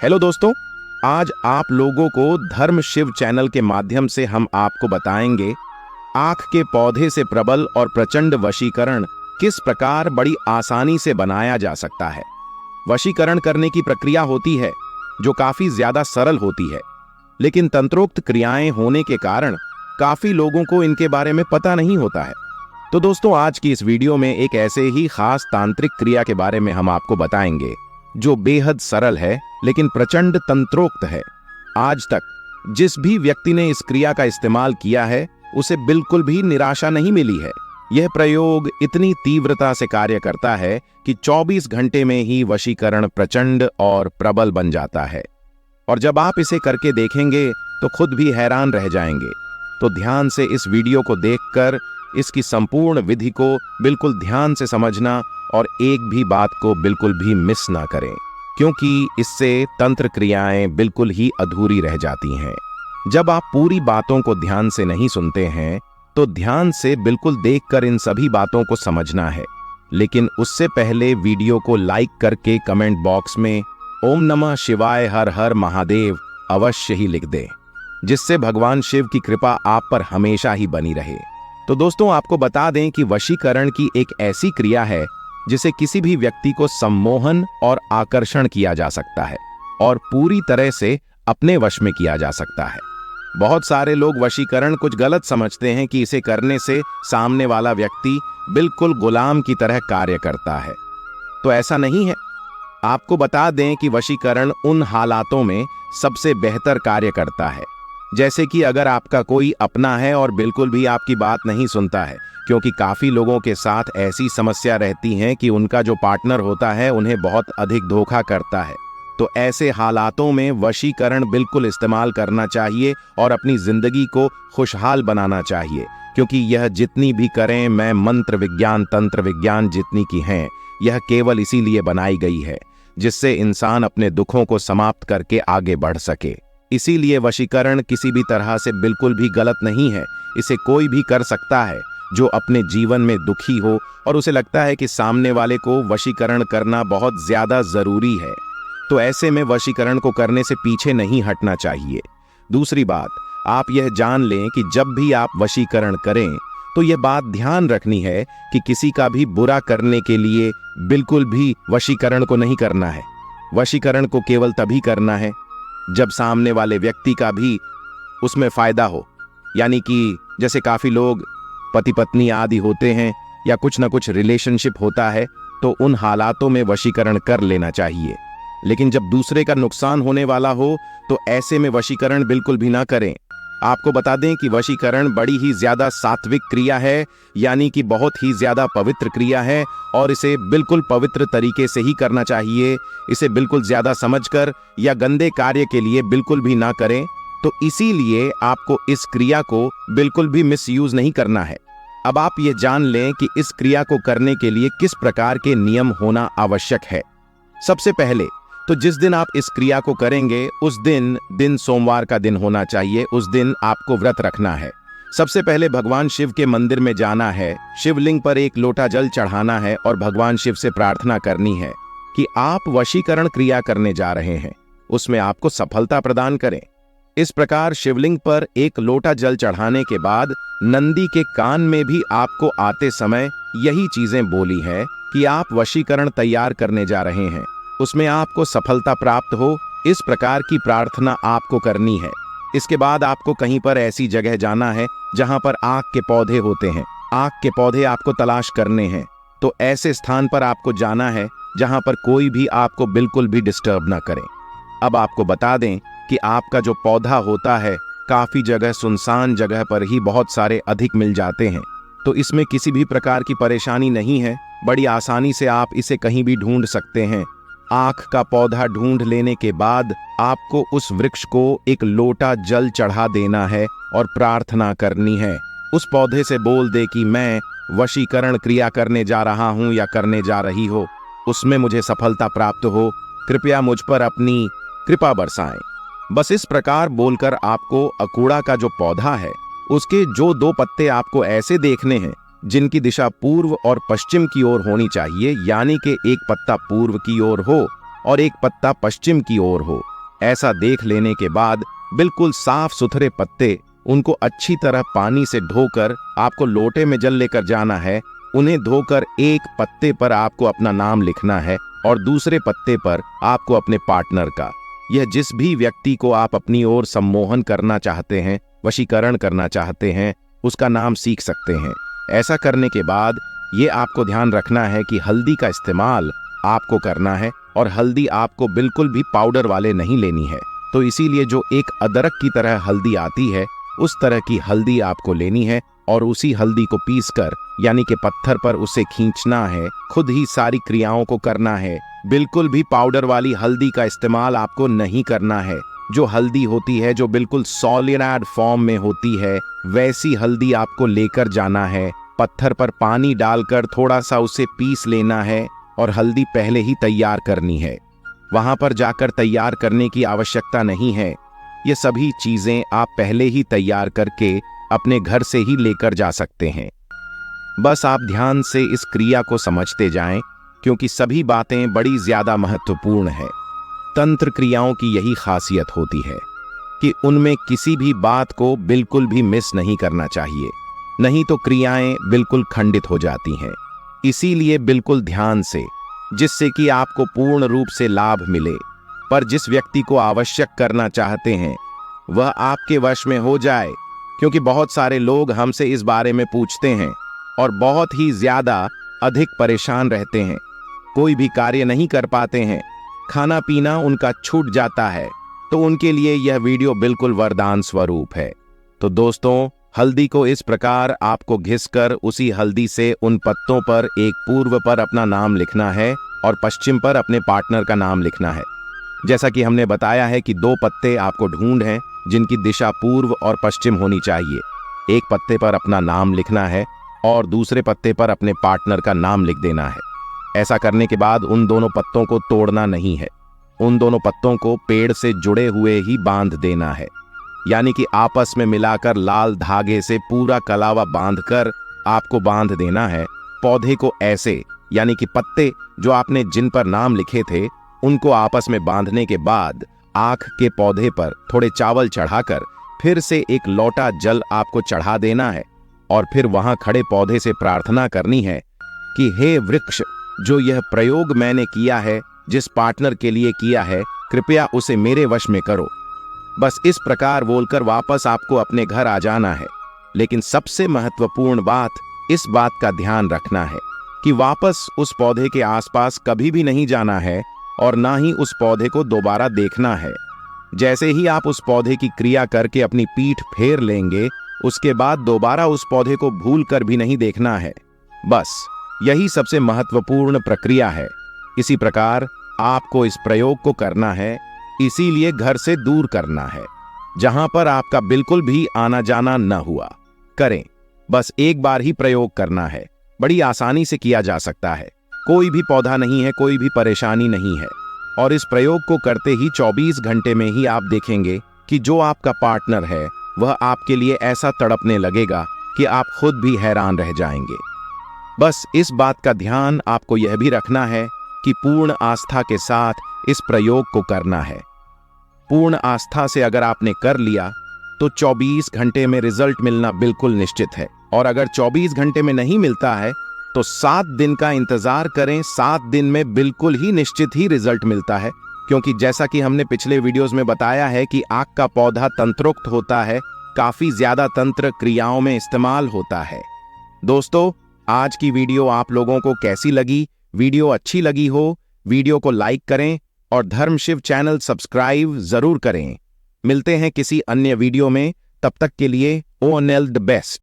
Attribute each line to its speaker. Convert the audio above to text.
Speaker 1: Hello दोस्तों, आज आप लोगों को धर्म शिव चैनल के माध्यम से हम आपको बताएंगे आंख के पौधे से प्रबल और प्रचंड वशीकरण किस प्रकार बड़ी आसानी से बनाया जा सकता है। वशीकरण करने की प्रक्रिया होती है जो काफी ज्यादा सरल होती है, लेकिन तंत्रोक्त क्रियाएं होने के कारण काफी लोगों को इनके बारे में पता नहीं होता है। तो दोस्तों, आज की इस वीडियो में एक ऐसे ही खास तांत्रिक क्रिया के बारे में हम आपको बताएंगे जो बेहद सरल है लेकिन प्रचंड तंत्रोक्त है। आज तक जिस भी व्यक्ति ने इस क्रिया का इस्तेमाल किया है उसे बिल्कुल भी निराशा नहीं मिली है। यह प्रयोग इतनी तीव्रता से कार्य करता है कि 24 घंटे में ही वशीकरण प्रचंड और प्रबल बन जाता है। और जब आप इसे करके देखेंगे तो खुद भी हैरान रह जाएंगे। तो ध्यान से इस वीडियो को देखकर इसकी संपूर्ण विधि को बिल्कुल ध्यान से समझना और एक भी बात को बिल्कुल भी मिस ना करें, क्योंकि इससे तंत्र क्रियाएं बिल्कुल ही अधूरी रह जाती हैं। जब आप पूरी बातों को ध्यान से नहीं सुनते हैं तो ध्यान से बिल्कुल देखकर इन सभी बातों को समझना है, लेकिन उससे पहले वीडियो को लाइक करके कमेंट बॉक्स में ओम नमः शिवाय हर हर महादेव अवश्य ही लिख दें, जिससे भगवान शिव की कृपा आप पर हमेशा ही बनी रहे। तो दोस्तों, आपको बता दें कि वशीकरण की एक ऐसी क्रिया है जिसे किसी भी व्यक्ति को सम्मोहन और आकर्षण किया जा सकता है और पूरी तरह से अपने वश में किया जा सकता है। बहुत सारे लोग वशीकरण कुछ गलत समझते हैं कि इसे करने से सामने वाला व्यक्ति बिल्कुल गुलाम की तरह कार्य करता है। तो ऐसा नहीं है। आपको बता दें कि वशीकरण उन हालातों में सबसे बेहतर कार्य करता है, जैसे कि अगर आपका कोई अपना है और बिल्कुल भी आपकी बात नहीं सुनता है, क्योंकि काफी लोगों के साथ ऐसी समस्या रहती है कि उनका जो पार्टनर होता है उन्हें बहुत अधिक धोखा करता है। तो ऐसे हालातों में वशीकरण बिल्कुल इस्तेमाल करना चाहिए और अपनी जिंदगी को खुशहाल बनाना चाहिए, क्योंकि यह जितनी भी करें मैं मंत्र विज्ञान तंत्र विज्ञान जितनी की हैं, यह केवल इसीलिए बनाई गई है जिससे इंसान अपने दुखों को समाप्त करके आगे बढ़ सके। इसीलिए वशीकरण किसी भी तरह से बिल्कुल भी गलत नहीं है। इसे कोई भी कर सकता है जो अपने जीवन में दुखी हो और उसे लगता है कि सामने वाले को वशीकरण करना बहुत ज्यादा जरूरी है। तो ऐसे में वशीकरण को करने से पीछे नहीं हटना चाहिए। दूसरी बात, आप यह जान लें कि जब भी आप वशीकरण करें तो यह बात ध्यान रखनी है कि किसी का भी बुरा करने के लिए बिल्कुल भी वशीकरण को नहीं करना है। वशीकरण को केवल तभी करना है जब सामने वाले व्यक्ति का भी उसमें फायदा हो। यानी कि जैसे काफी लोग पति पत्नी आदि होते हैं या कुछ ना कुछ रिलेशनशिप होता है, तो उन हालातों में वशीकरण कर लेना चाहिए। लेकिन जब दूसरे का नुकसान होने वाला हो तो ऐसे में वशीकरण बिल्कुल भी ना करें। आपको बता दें कि वशीकरण बड़ी ही ज्यादा सात्विक क्रिया है, यानी कि बहुत ही ज्यादा पवित्र क्रिया है और इसे बिल्कुल पवित्र तरीके से ही करना चाहिए। इसे बिल्कुल ज्यादा समझकर या गंदे कार्य के लिए बिल्कुल भी ना करें। तो इसीलिए आपको इस क्रिया को बिल्कुल भी मिसयूज नहीं करना है। अब आप ये जान लें कि इस क्रिया को करने के लिए किस प्रकार के नियम होना आवश्यक है। सबसे पहले तो जिस दिन आप इस क्रिया को करेंगे उस दिन सोमवार का दिन होना चाहिए। उस दिन आपको व्रत रखना है। सबसे पहले भगवान शिव के मंदिर में जाना है, शिवलिंग पर एक लोटा जल चढ़ाना है और भगवान शिव से प्रार्थना करनी है कि आप वशीकरण क्रिया करने जा रहे हैं, उसमें आपको सफलता प्रदान करें। इस प्रकार शिवलिंग पर एक लोटा जल चढ़ाने के बाद नंदी के कान में भी आपको आते समय यही चीजें बोली है कि आप वशीकरण तैयार करने जा रहे हैं, उसमें आपको सफलता प्राप्त हो। इस प्रकार की प्रार्थना आपको करनी है। इसके बाद आपको कहीं पर ऐसी जगह जाना है जहां पर आंख के पौधे होते हैं। आंख के पौधे आपको तलाश करने हैं। तो ऐसे स्थान पर आपको जाना है जहां पर कोई भी आपको बिल्कुल भी डिस्टर्ब ना करे। अब आपको बता दें कि आपका जो पौधा होता है काफी जगह सुनसान जगह पर ही बहुत सारे अधिक मिल जाते हैं। तो इसमें किसी भी प्रकार की परेशानी नहीं है, बड़ी आसानी से आप इसे कहीं भी ढूंढ सकते हैं। आंख का पौधा ढूंढ लेने के बाद आपको उस वृक्ष को एक लोटा जल चढ़ा देना है और प्रार्थना करनी है। उस पौधे से बोल दे कि मैं वशीकरण क्रिया करने जा रहा हूं या करने जा रही हो, उसमें मुझे सफलता प्राप्त हो, कृपया मुझ पर अपनी कृपा बरसाएं। बस इस प्रकार बोलकर आपको अकूड़ा का जो पौधा है उसके जो 2 पत्ते आपको ऐसे देखने हैं जिनकी दिशा पूर्व और पश्चिम की ओर होनी चाहिए, यानी कि एक पत्ता पूर्व की ओर हो और एक पत्ता पश्चिम की ओर हो। ऐसा देख लेने के बाद बिल्कुल साफ सुथरे पत्ते, उनको अच्छी तरह पानी से धोकर आपको लोटे में जल लेकर जाना है। उन्हें धोकर एक पत्ते पर आपको अपना नाम लिखना है और दूसरे पत्ते पर आपको अपने पार्टनर का, यह जिस भी व्यक्ति को आप अपनी ओर सम्मोहन करना चाहते हैं, वशीकरण करना चाहते हैं, उसका नाम सीख सकते हैं। ऐसा करने के बाद ये आपको ध्यान रखना है कि हल्दी का इस्तेमाल आपको करना है और हल्दी आपको बिल्कुल भी पाउडर वाले नहीं लेनी है। तो इसीलिए जो एक अदरक की तरह हल्दी आती है, उस तरह की हल्दी आपको लेनी है और उसी हल्दी को पीसकर, यानी कि पत्थर पर उसे खींचना है, खुद ही सारी क्रियाओं को करना है। बिल्कुल भी पाउडर वाली हल्दी का इस्तेमाल आपको नहीं करना है। जो हल्दी होती है, जो बिल्कुल सॉलिड फॉर्म में होती है, वैसी हल्दी आपको लेकर जाना है। पत्थर पर पानी डालकर थोड़ा सा उसे पीस लेना है और हल्दी पहले ही तैयार करनी है। वहां पर जाकर तैयार करने की आवश्यकता नहीं है। ये सभी चीजें आप पहले ही तैयार करके अपने घर से ही लेकर जा सकते हैं। बस आप ध्यान से इस क्रिया को समझते जाएं, क्योंकि सभी बातें बड़ी ज्यादा महत्वपूर्ण है। तंत्र क्रियाओं की यही खासियत होती है कि उनमें किसी भी बात को बिल्कुल भी मिस नहीं करना चाहिए, नहीं तो क्रियाएं बिल्कुल खंडित हो जाती हैं। इसीलिए बिल्कुल ध्यान से, जिससे कि आपको पूर्ण रूप से लाभ मिले, पर जिस व्यक्ति को आवश्यक करना चाहते हैं वह आपके वश में हो जाए। क्योंकि बहुत सारे लोग हमसे इस बारे में पूछते हैं और बहुत ही ज्यादा अधिक परेशान रहते हैं, कोई भी कार्य नहीं कर पाते हैं, खाना पीना उनका छूट जाता है। तो उनके लिए यह वीडियो बिल्कुल वरदान स्वरूप है। तो दोस्तों, हल्दी को इस प्रकार आपको घिसकर उसी हल्दी से उन पत्तों पर एक पूर्व पर अपना नाम लिखना है और पश्चिम पर अपने पार्टनर का नाम लिखना है। जैसा कि हमने बताया है कि 2 पत्ते आपको ढूंढ हैं जिनकी दिशा पूर्व और पश्चिम होनी चाहिए। एक पत्ते पर अपना नाम लिखना है और दूसरे पत्ते पर अपने पार्टनर का नाम लिख देना है। ऐसा करने के बाद उन दोनों पत्तों को तोड़ना नहीं है, उन दोनों पत्तों को पेड़ से जुड़े हुए ही बांध देना है। यानी कि आपस में मिलाकर लाल धागे से पूरा कलावा बांधकर आपको बांध देना है। पौधे को ऐसे, यानी कि पत्ते जो आपने जिन पर नाम लिखे थे, उनको आपस में बांधने के बाद आँख के पौधे पर थोड़े चावल चढ़ाकर फिर से एक लोटा जल आपको चढ़ा देना है और फिर वहां खड़े पौधे से प्रार्थना करनी है कि हे वृक्ष, जो यह प्रयोग मैंने किया है, जिस पार्टनर के लिए किया है, कृपया उसे मेरे वश में करो। बस इस प्रकार बोलकर वापस आपको अपने घर आ जाना है। लेकिन सबसे महत्वपूर्ण बात, इस बात का ध्यान रखना है कि वापस उस पौधे के आसपास कभी भी नहीं जाना है और ना ही उस पौधे को दोबारा देखना है। जैसे ही आप उस पौधे की क्रिया करके अपनी पीठ फेर लेंगे, उसके बाद दोबारा उस पौधे को भूल कर भी नहीं देखना है। बस यही सबसे महत्वपूर्ण प्रक्रिया है। इसी प्रकार आपको इस प्रयोग को करना है, इसीलिए घर से दूर करना है, जहां पर आपका बिल्कुल भी आना जाना न हुआ। करें, बस एक बार ही प्रयोग करना है। बड़ी आसानी से किया जा सकता है, कोई भी पौधा नहीं है, कोई भी परेशानी नहीं है। और इस प्रयोग को करते ही 24 घंटे में ही आप देखेंगे कि जो आपका पार्टनर है वह आपके लिए ऐसा तड़पने लगेगा कि आप खुद भी हैरान रह जाएंगे। बस इस बात का ध्यान आपको यह भी रखना है कि पूर्ण आस्था के साथ इस प्रयोग को करना है। पूर्ण आस्था से अगर आपने कर लिया तो 24 घंटे में रिजल्ट मिलना बिल्कुल निश्चित है। और अगर 24 घंटे में नहीं मिलता है तो 7 दिन का इंतजार करें। 7 दिन में बिल्कुल ही निश्चित ही रिजल्ट मिलता है, क्योंकि जैसा कि हमने पिछले वीडियोस में बताया है कि आक का पौधा तंत्रोक्त होता है, काफी ज्यादा तंत्र क्रियाओं में इस्तेमाल होता है। दोस्तों, आज की वीडियो आप लोगों को कैसी लगी? वीडियो अच्छी लगी हो, वीडियो को लाइक करें और धर्म शिव चैनल सब्सक्राइब जरूर करें। मिलते हैं किसी अन्य वीडियो में, तब तक के लिए ऑल द बेस्ट।